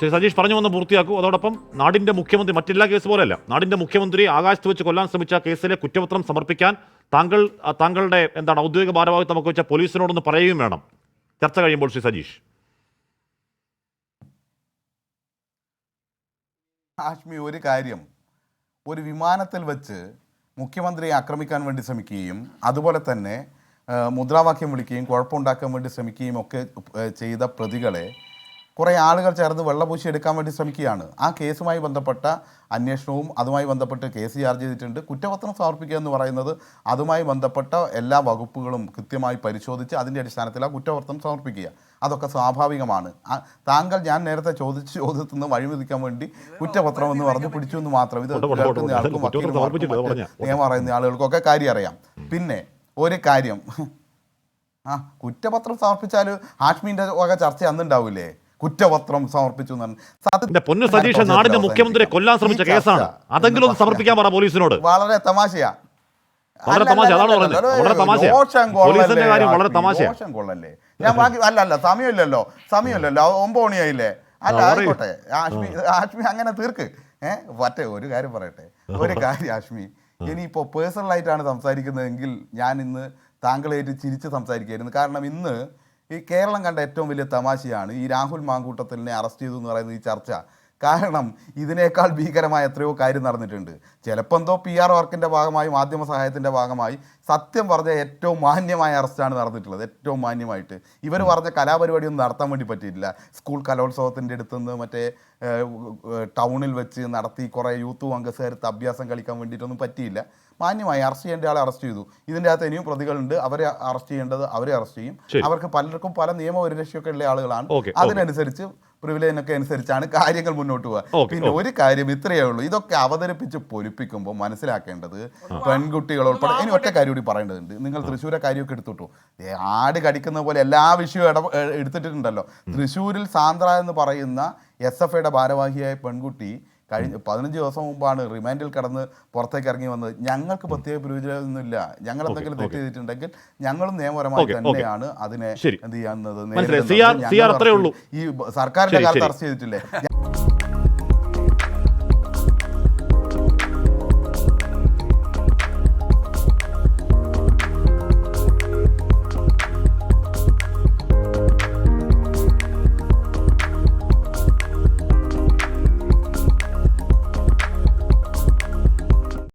ശരി, സജീഷ് പറഞ്ഞു വന്ന് പൂർത്തിയാക്കൂ. അതോടൊപ്പം നാടിന്റെ മുഖ്യമന്ത്രി മറ്റെല്ലാ കേസ് പോലെയല്ല, നാടിന്റെ മുഖ്യമന്ത്രി ആകാശത്ത് വെച്ച് കൊല്ലാൻ ശ്രമിച്ച കേസിലെ കുറ്റപത്രം സമർപ്പിക്കാൻ താങ്കളുടെ എന്താണ് ഔദ്യോഗിക ഭാരവാഹിത്വം ഒക്കെ വെച്ച പോലീസിനോടൊന്ന് പറയുകയും വേണം ചർച്ച കഴിയുമ്പോൾ. ശ്രീ സജീഷ്, ഹാഷ്മി, ഒരു കാര്യം, ഒരു വിമാനത്തിൽ വെച്ച് മുഖ്യമന്ത്രിയെ ആക്രമിക്കാൻ വേണ്ടി ശ്രമിക്കുകയും അതുപോലെ തന്നെ മുദ്രാവാക്യം വിളിക്കുകയും കുഴപ്പമുണ്ടാക്കാൻ വേണ്ടി ശ്രമിക്കുകയും ഒക്കെ ചെയ്ത പ്രതികളെ കുറേ ആളുകൾ ചേർന്ന് വെള്ളപൂശി എടുക്കാൻ വേണ്ടി ശ്രമിക്കുകയാണ്. ആ കേസുമായി ബന്ധപ്പെട്ട അന്വേഷണവും അതുമായി ബന്ധപ്പെട്ട് കേസ് ചാർജ് ചെയ്തിട്ടുണ്ട്. കുറ്റപത്രം സമർപ്പിക്കുക എന്ന് പറയുന്നത് അതുമായി ബന്ധപ്പെട്ട എല്ലാ വകുപ്പുകളും കൃത്യമായി പരിശോധിച്ച് അതിൻ്റെ അടിസ്ഥാനത്തിൽ ആ കുറ്റപത്രം സമർപ്പിക്കുക, അതൊക്കെ സ്വാഭാവികമാണ്. താങ്കൾ ഞാൻ നേരത്തെ ചോദ്യത്തിൽ നിന്ന് വഴിമതിക്കാൻ വേണ്ടി കുറ്റപത്രം എന്ന് പറഞ്ഞ് പിടിച്ചു എന്ന് മാത്രം. ഇത് കേൾക്കുന്ന ആൾക്കും വക്കീലും നിയമം അറിയുന്ന ആളുകൾക്കൊക്കെ കാര്യം അറിയാം. പിന്നെ ഒരു കാര്യം, കുറ്റപത്രം സമർപ്പിച്ചാൽ ഹാഷ്മിൻ്റെ വക ചർച്ച അന്നുണ്ടാവില്ലേ? കുറ്റപത്രം സമർപ്പിച്ചു പൊന്നു സതീഷ്, നാടിന്റെ മുഖ്യമന്ത്രിയെ കൊല്ലാൻ ശ്രമിച്ച കേസാണ്, അതെങ്കിലും സമർപ്പിക്കാൻ പറ പോലീസിനോട്. വളരെ തമാശയാ, മോശം കൊള്ളല്ലേ. ഞാൻ ബാക്കി അല്ല സമയമില്ലല്ലോ 9 മണിയായില്ലേ. അല്ല ആയിക്കോട്ടെ ആഷ്മി അങ്ങനെ തീർക്ക്. മറ്റേ ഒരു കാര്യം പറയട്ടെ, ഒരു കാര്യം ആഷ്മി, ഇനിയിപ്പോൾ പേഴ്സണലായിട്ടാണ് സംസാരിക്കുന്നതെങ്കിൽ ഞാൻ ഇന്ന് താങ്കളായിട്ട് ചിരിച്ച് സംസാരിക്കുകയായിരുന്നു. കാരണം ഇന്ന് ഈ കേരളം കണ്ട ഏറ്റവും വലിയ തമാശയാണ് ഈ രാഹുൽ മാങ്കൂട്ടത്തിലിനെ അറസ്റ്റ് ചെയ്തു എന്ന് പറയുന്ന ഈ ചർച്ച. കാരണം ഇതിനേക്കാൾ ഭീകരമായ എത്രയോ കാര്യം നടന്നിട്ടുണ്ട്. ചിലപ്പോൾ എന്തോ PR വർക്കിൻ്റെ ഭാഗമായി, മാധ്യമ സഹായത്തിൻ്റെ ഭാഗമായി സത്യം പറഞ്ഞ ഏറ്റവും മാന്യമായ അറസ്റ്റാണ് നടന്നിട്ടുള്ളത്. ഏറ്റവും മാന്യമായിട്ട് ഇവർ പറഞ്ഞ കലാപരിപാടിയൊന്നും നടത്താൻ വേണ്ടി പറ്റിയിട്ടില്ല. സ്കൂൾ കലോത്സവത്തിൻ്റെ അടുത്തുനിന്ന് മറ്റേ ടൗണിൽ വെച്ച് നടത്തി കുറേ യൂത്ത് കോൺഗ്രസ്സുകാർക്ക് അഭ്യാസം കളിക്കാൻ വേണ്ടിയിട്ടൊന്നും പറ്റിയില്ല. മാന്യമായി അറസ്റ്റ് ചെയ്യേണ്ട ആളെ അറസ്റ്റ് ചെയ്തു. ഇതിൻ്റെ അകത്ത് ഇനിയും പ്രതികളുണ്ട്, അവരെ അറസ്റ്റ് ചെയ്യേണ്ടത് അവരെ അറസ്റ്റ് ചെയ്യും. അവർക്ക് പലർക്കും പല നിയമപരിരക്ഷയൊക്കെ ഉള്ള ആളുകളാണ്. അതിനനുസരിച്ച് പ്രിവിലേജിനൊക്കെ അനുസരിച്ചാണ് കാര്യങ്ങൾ മുന്നോട്ട് പോകുക. പിന്നെ ഒരു കാര്യം ഇത്രയേ ഉള്ളൂ, ഇതൊക്കെ അവതരിപ്പിച്ച് പൊലിപ്പിക്കുമ്പോൾ മനസ്സിലാക്കേണ്ടത് പെൺകുട്ടികളോട് ഇനി ഒറ്റ കാര്യം കൂടി പറയേണ്ടതുണ്ട്. നിങ്ങൾ തൃശ്ശൂരെ കാര്യമൊക്കെ എടുത്തിട്ടു, ആട് കടിക്കുന്ന പോലെ എല്ലാ വിഷയവും എടുത്തിട്ടുണ്ടല്ലോ. തൃശ്ശൂരിൽ സാന്ദ്ര എന്ന് പറയുന്ന SFIയുടെ ഭാരവാഹിയായ പെൺകുട്ടി കഴിഞ്ഞ 15 ദിവസം മുമ്പാണ് റിമാൻഡിൽ കടന്ന് പുറത്തേക്ക് ഇറങ്ങി വന്നത്. ഞങ്ങൾക്ക് പ്രത്യേക പ്രയോജനമൊന്നുമില്ല. ഞങ്ങൾ എന്തെങ്കിലും തെറ്റ് ചെയ്തിട്ടുണ്ടെങ്കിൽ ഞങ്ങളും നിയമപരമായി തന്നെയാണ് അതിനെ എന്ത് ചെയ്യുന്നത്. ഈ സർക്കാരിന്റെ കാലത്ത് അറസ്റ്റ് ചെയ്തിട്ടില്ലേ?